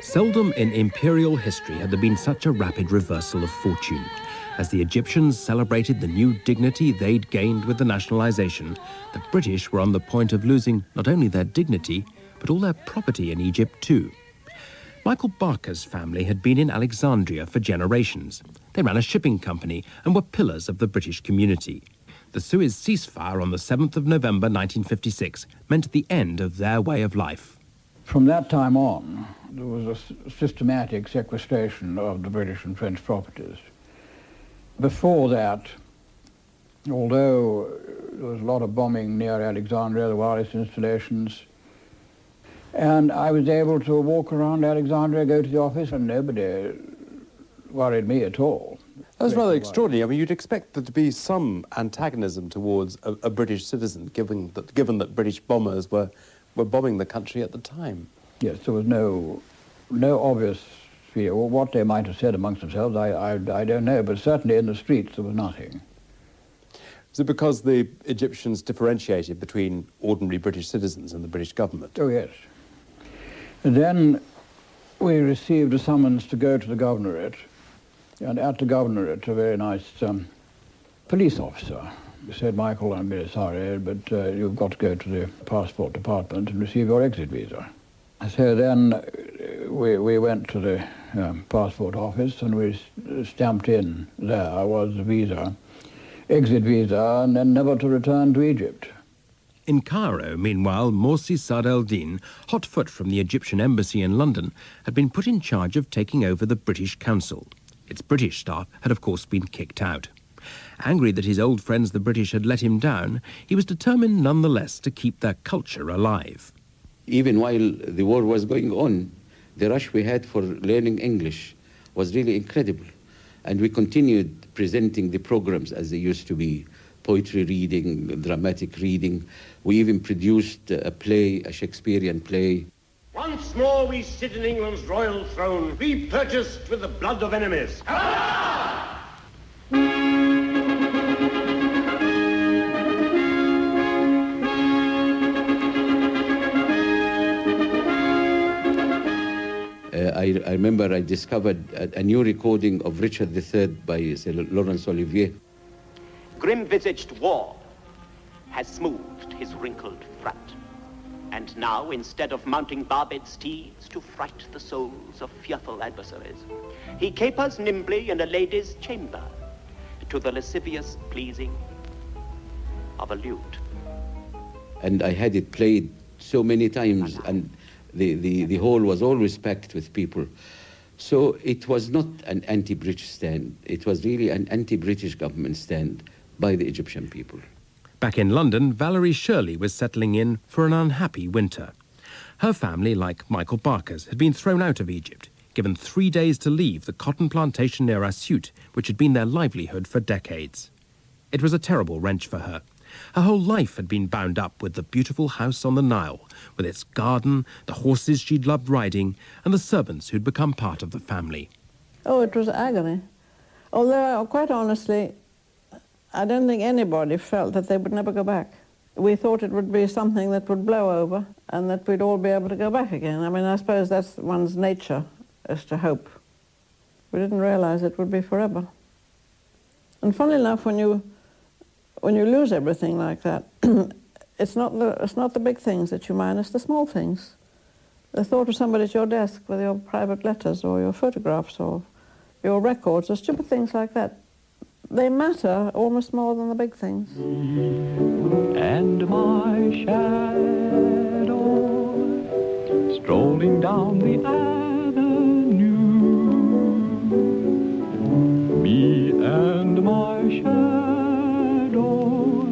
Seldom in imperial history had there been such a rapid reversal of fortune. As the Egyptians celebrated the new dignity they'd gained with the nationalisation, the British were on the point of losing not only their dignity, but all their property in Egypt too. Michael Barker's family had been in Alexandria for generations. They ran a shipping company and were pillars of the British community. The Suez ceasefire on the 7th of November 1956 meant the end of their way of life. From that time on, there was a systematic sequestration of the British and French properties. Before that, although there was a lot of bombing near Alexandria, the wireless installations, and I was able to walk around Alexandria, go to the office, and nobody worried me at all. That was rather extraordinary. I mean, you'd expect there to be some antagonism towards a British citizen, given that British bombers were bombing the country at the time. Yes, there was no obvious fear. Well, what they might have said amongst themselves, I don't know, but certainly in the streets there was nothing. Was it because the Egyptians differentiated between ordinary British citizens and the British government? Oh, yes. And then we received a summons to go to the governorate, and at the governorate, a very nice police officer said, "Michael, I'm very sorry, but you've got to go to the passport department and receive your exit visa." So then we went to the passport office, and we stamped in there was the visa, exit visa, and then never to return to Egypt. In Cairo, meanwhile, Morsi Saad el-Din, hot foot from the Egyptian embassy in London, had been put in charge of taking over the British Council. Its British staff had, of course, been kicked out. Angry that his old friends the British had let him down, he was determined nonetheless to keep their culture alive. Even while the war was going on, the rush we had for learning English was really incredible. And we continued presenting the programs as they used to be, poetry reading, dramatic reading. We even produced a play, a Shakespearean play. Once more we sit in England's royal throne, repurchased with the blood of enemies. I remember I discovered a new recording of Richard III by Laurence Olivier. Grim-visaged war has smoothed his wrinkled front. And now, instead of mounting barbed steeds to fright the souls of fearful adversaries, he capers nimbly in a lady's chamber to the lascivious pleasing of a lute. And I had it played so many times, and the hall was always packed with people. So it was not an anti-British stand. It was really an anti-British government stand by the Egyptian people. Back in London, Valerie Shirley was settling in for an unhappy winter. Her family, like Michael Barker's, had been thrown out of Egypt, given 3 days to leave the cotton plantation near Assiout, which had been their livelihood for decades. It was a terrible wrench for her. Her whole life had been bound up with the beautiful house on the Nile, with its garden, the horses she'd loved riding, and the servants who'd become part of the family. Oh, it was agony. Although, quite honestly, I don't think anybody felt that they would never go back. We thought it would be something that would blow over and that we'd all be able to go back again. I mean, I suppose that's one's nature, is to hope. We didn't realize it would be forever. And funnily enough, when you lose everything like that, it's not the big things that you mind, it's the small things. The thought of somebody at your desk with your private letters or your photographs or your records or stupid things like that. They matter almost more than the big things. And my shadow strolling down the avenue, me and my shadow,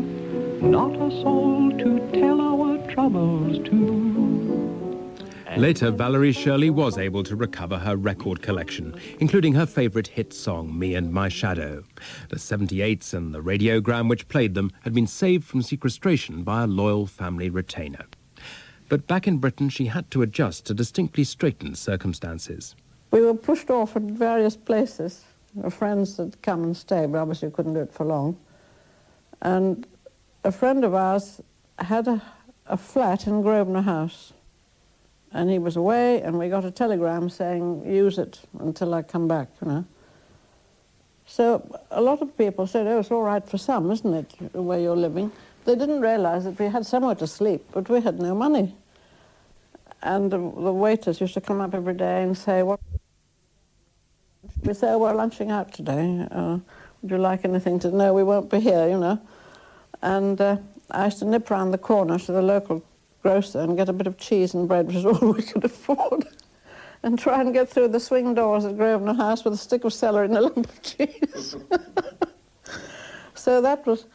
not a soul to tell our troubles to. Later, Valerie Shirley was able to recover her record collection, including her favourite hit song, Me and My Shadow. The 78s and the radiogram which played them had been saved from sequestration by a loyal family retainer. But back in Britain, she had to adjust to distinctly straitened circumstances. We were pushed off at various places. Friends had come and stay, but obviously we couldn't do it for long. And a friend of ours had a flat in Grosvenor House. And he was away, and we got a telegram saying, use it until I come back, you know. So a lot of people said, oh, it's all right for some, isn't it, where you're living? They didn't realize that we had somewhere to sleep, but we had no money. And the waiters used to come up every day and say, what? We say, oh, we're lunching out today. Would you like anything to know? We won't be here, you know. And I used to nip round the corner to the local grocer and get a bit of cheese and bread, which is all we could afford, and try and get through the swing doors at Grosvenor House with a stick of celery and a lump of cheese. So that was...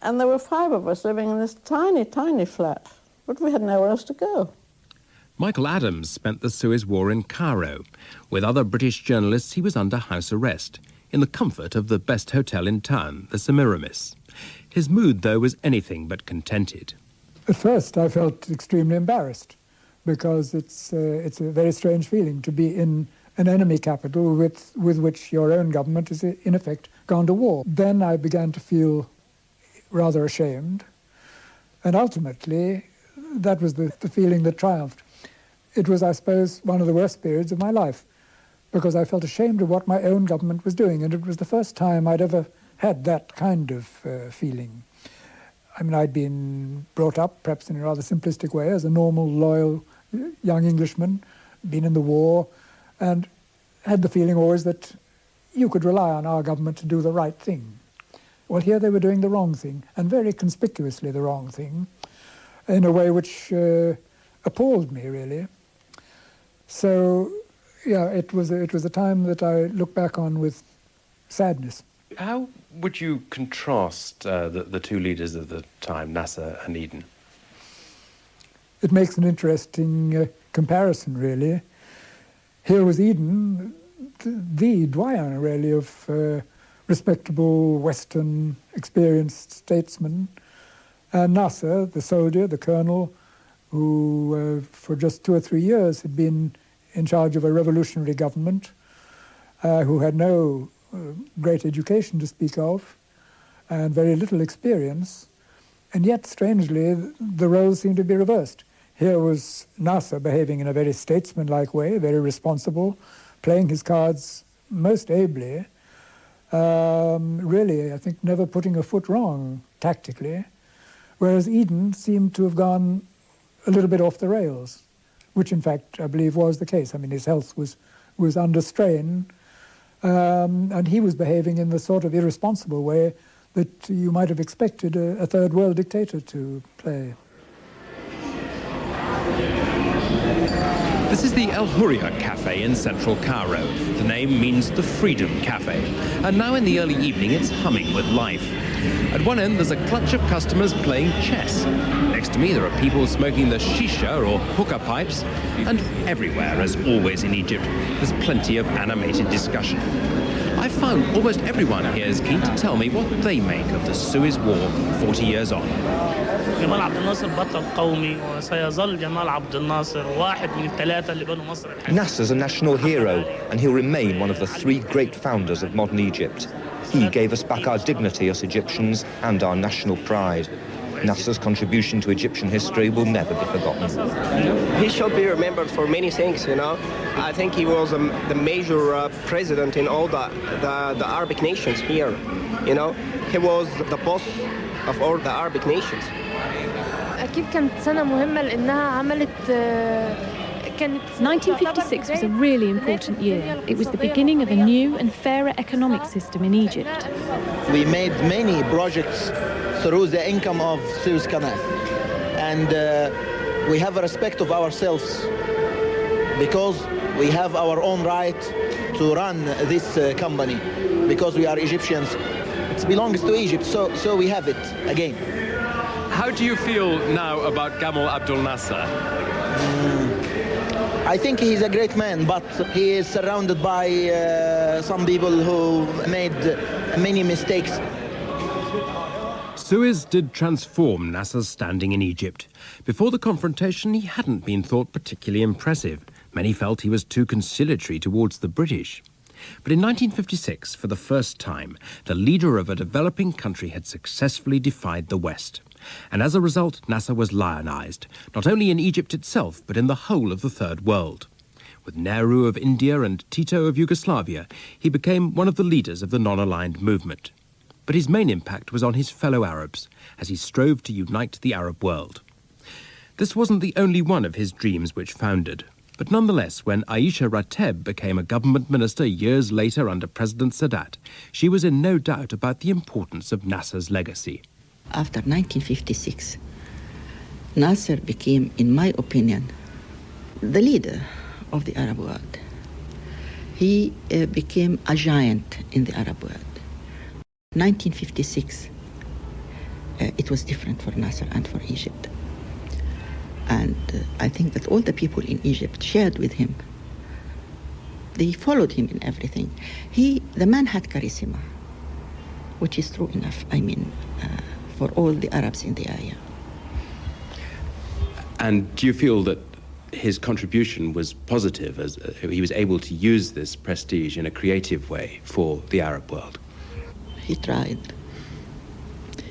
And there were 5 of us living in this tiny, tiny flat, but we had nowhere else to go. Michael Adams spent the Suez War in Cairo. With other British journalists, he was under house arrest, in the comfort of the best hotel in town, the Semiramis. His mood, though, was anything but contented. At first, I felt extremely embarrassed, because it's a very strange feeling to be in an enemy capital with which your own government is, in effect, gone to war. Then I began to feel rather ashamed, and ultimately that was the feeling that triumphed. It was, I suppose, one of the worst periods of my life, because I felt ashamed of what my own government was doing, and it was the first time I'd ever had that kind of feeling. I mean, I'd been brought up, perhaps in a rather simplistic way, as a normal, loyal young Englishman, been in the war, and had the feeling always that you could rely on our government to do the right thing. Well, here they were doing the wrong thing, and very conspicuously the wrong thing, in a way which appalled me, really. So, yeah, it was a time that I look back on with sadness. How would you contrast the 2 leaders of the time, Nasser and Eden? It makes an interesting comparison, really. Here was Eden, the doyen, really, of respectable Western experienced statesman, and Nasser, the soldier, the colonel, who for just 2 or 3 years had been in charge of a revolutionary government, who had no great education to speak of, and very little experience, and yet, strangely, the roles seemed to be reversed. Here was Nasser behaving in a very statesmanlike way, very responsible, playing his cards most ably, really, I think, never putting a foot wrong tactically, whereas Eden seemed to have gone a little bit off the rails, which in fact I believe was the case. I mean, his health was under strain, and he was behaving in the sort of irresponsible way that you might have expected a third world dictator to play. This is the El Huria Cafe in central Cairo. The name means the Freedom Cafe. And now in the early evening, it's humming with life. At one end, there's a clutch of customers playing chess. Next to me, there are people smoking the shisha or hookah pipes. And everywhere, as always in Egypt, there's plenty of animated discussion. I found almost everyone here is keen to tell me what they make of the Suez War 40 years on. جمال عبد الناصر بطل قومي وسيظل جمال عبد الناصر واحد من ال3 اللي بنوا مصر. Nasser's a national hero, and he'll remain one of the 3 great founders of modern Egypt. He gave us back our dignity as Egyptians and our national pride. Nasser's contribution to Egyptian history will never be forgotten. He should be remembered for many things, you know. I think he was the major president in all the Arabic nations here, you know. He was the boss of all the Arabic nations. أكيد كانت سنة مهمة لأنها عملت 1956 was a really important year. It was the beginning of a new and fairer economic system in Egypt. We made many projects through the income of Suez Canal. And we have a respect of ourselves because we have our own right to run this company because we are Egyptians. It belongs to Egypt, so we have it again. How do you feel now about Gamal Abdel Nasser? I think he's a great man, but he is surrounded by some people who made many mistakes. Suez did transform Nasser's standing in Egypt. Before the confrontation, he hadn't been thought particularly impressive. Many felt he was too conciliatory towards the British. But in 1956, for the first time, the leader of a developing country had successfully defied the West. And as a result, Nasser was lionized, not only in Egypt itself, but in the whole of the Third World. With Nehru of India and Tito of Yugoslavia, he became one of the leaders of the non-aligned movement. But his main impact was on his fellow Arabs, as he strove to unite the Arab world. This wasn't the only one of his dreams which foundered. But nonetheless, when Aisha Rateb became a government minister years later under President Sadat, she was in no doubt about the importance of Nasser's legacy. After 1956, Nasser became, in my opinion, the leader of the Arab world. He became a giant in the Arab world. 1956, it was different for Nasser and for Egypt. And I think that all the people in Egypt shared with him. They followed him in everything. The man had charisma, which is true enough, for all the Arabs in the area. And do you feel that his contribution was positive, as he was able to use this prestige in a creative way for the Arab world? He tried.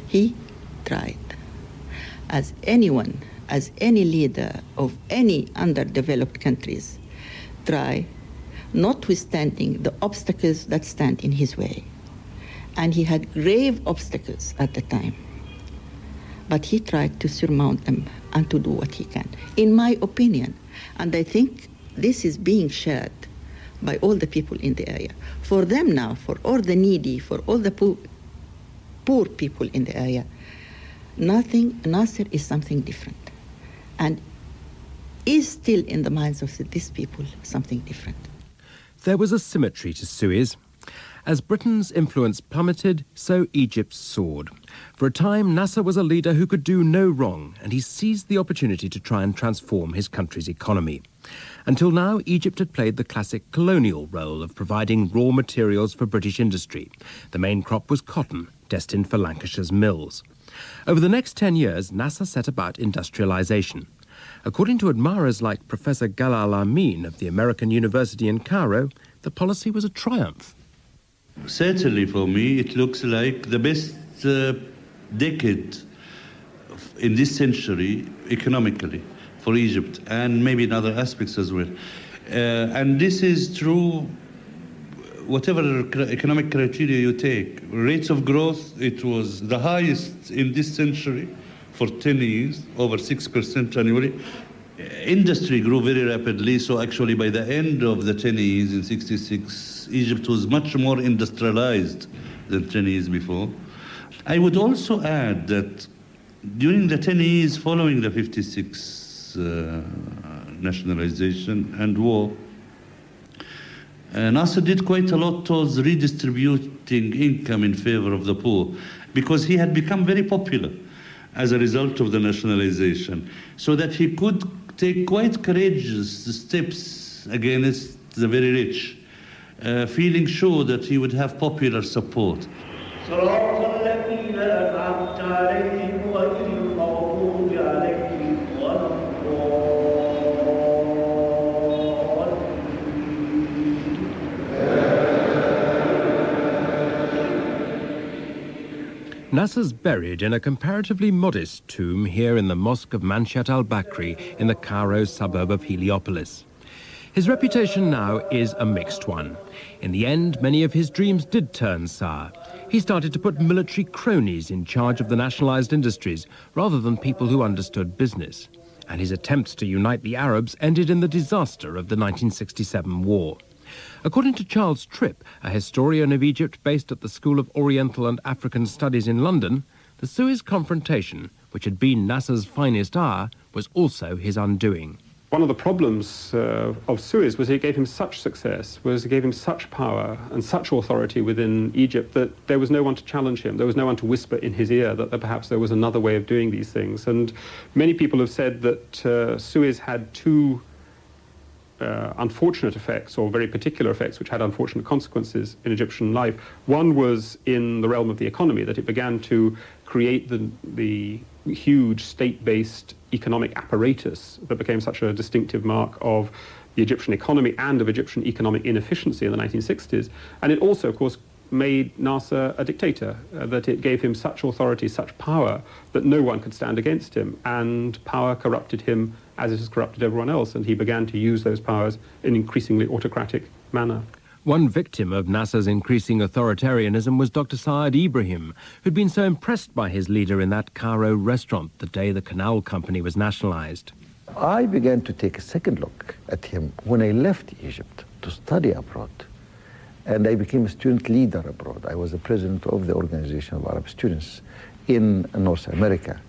He tried. As anyone, as any leader of any underdeveloped countries, try, notwithstanding the obstacles that stand in his way. And he had grave obstacles at the time. But he tried to surmount them and to do what he can, in my opinion. And I think this is being shared by all the people in the area. For them now, for all the needy, for all the poor people in the area, Nasser is something different. And is still in the minds of these people something different. There was a symmetry to Suez. As Britain's influence plummeted, so Egypt soared. For a time, Nasser was a leader who could do no wrong, and he seized the opportunity to try and transform his country's economy. Until now, Egypt had played the classic colonial role of providing raw materials for British industry. The main crop was cotton, destined for Lancashire's mills. Over the next 10 years, Nasser set about industrialization. According to admirers like Professor Galal Amin of the American University in Cairo, the policy was a triumph. Certainly for me, it looks like the best decade in this century economically for Egypt, and maybe in other aspects as well. And this is true whatever economic criteria you take. Rates of growth, it was the highest in this century for 10 years, over 6% annually. Industry grew very rapidly, so actually by the end of the 10 years in 66, Egypt was much more industrialized than 10 years before. I would also add that during the 10 years following the 56 nationalization and war, Nasser did quite a lot towards redistributing income in favor of the poor, because he had become very popular as a result of the nationalization, so that he could take quite courageous steps against the very rich, feeling sure that he would have popular support. Nasser's buried in a comparatively modest tomb here in the Mosque of Manshat al-Bakri in the Cairo suburb of Heliopolis. His reputation now is a mixed one. In the end, many of his dreams did turn sour. He started to put military cronies in charge of the nationalized industries rather than people who understood business. And his attempts to unite the Arabs ended in the disaster of the 1967 war. According to Charles Tripp, a historian of Egypt based at the School of Oriental and African Studies in London, the Suez confrontation, which had been Nasser's finest hour, was also his undoing. One of the problems of Suez was it gave him such success, it gave him such power and such authority within Egypt that there was no one to challenge him. There was no one to whisper in his ear that perhaps there was another way of doing these things. And many people have said that Suez had two unfortunate effects, or very particular effects, which had unfortunate consequences in Egyptian life. One was in the realm of the economy, that it began to create the huge state-based economic apparatus that became such a distinctive mark of the Egyptian economy and of Egyptian economic inefficiency in the 1960s. And it also, of course, made Nasser a dictator, that it gave him such authority, such power, that no one could stand against him, and power corrupted him as it has corrupted everyone else, and he began to use those powers in an increasingly autocratic manner. One victim of Nasser's increasing authoritarianism was Dr. Saad Ibrahim, who'd been so impressed by his leader in that Cairo restaurant the day the Canal Company was nationalized. I began to take a second look at him when I left Egypt to study abroad. And I became a student leader abroad. I was the president of the Organization of Arab Students in North America.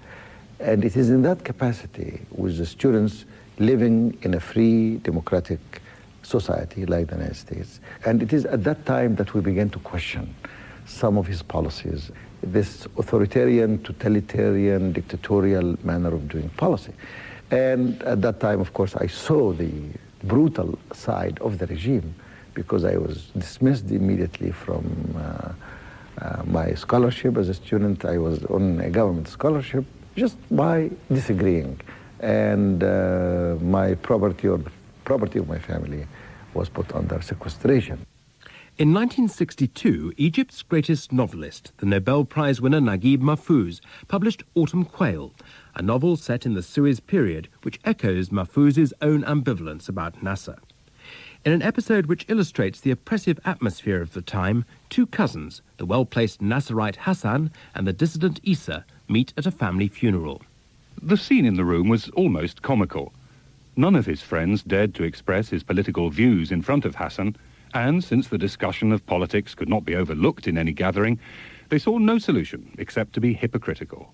And it is in that capacity, with the students living in a free, democratic society like the United States. And it is at that time that we began to question some of his policies, this authoritarian, totalitarian, dictatorial manner of doing policy. And at that time, of course, I saw the brutal side of the regime, because I was dismissed immediately from my scholarship as a student. I was on a government scholarship just by disagreeing. And my property, or the property of my family, was put under sequestration. In 1962, Egypt's greatest novelist, the Nobel Prize winner Naguib Mahfouz, published Autumn Quail, a novel set in the Suez period which echoes Mahfouz's own ambivalence about Nasser. In an episode which illustrates the oppressive atmosphere of the time, two cousins, the well-placed Nasserite Hassan and the dissident Issa, meet at a family funeral. The scene in the room was almost comical. None of his friends dared to express his political views in front of Hassan, and since the discussion of politics could not be overlooked in any gathering, they saw no solution except to be hypocritical.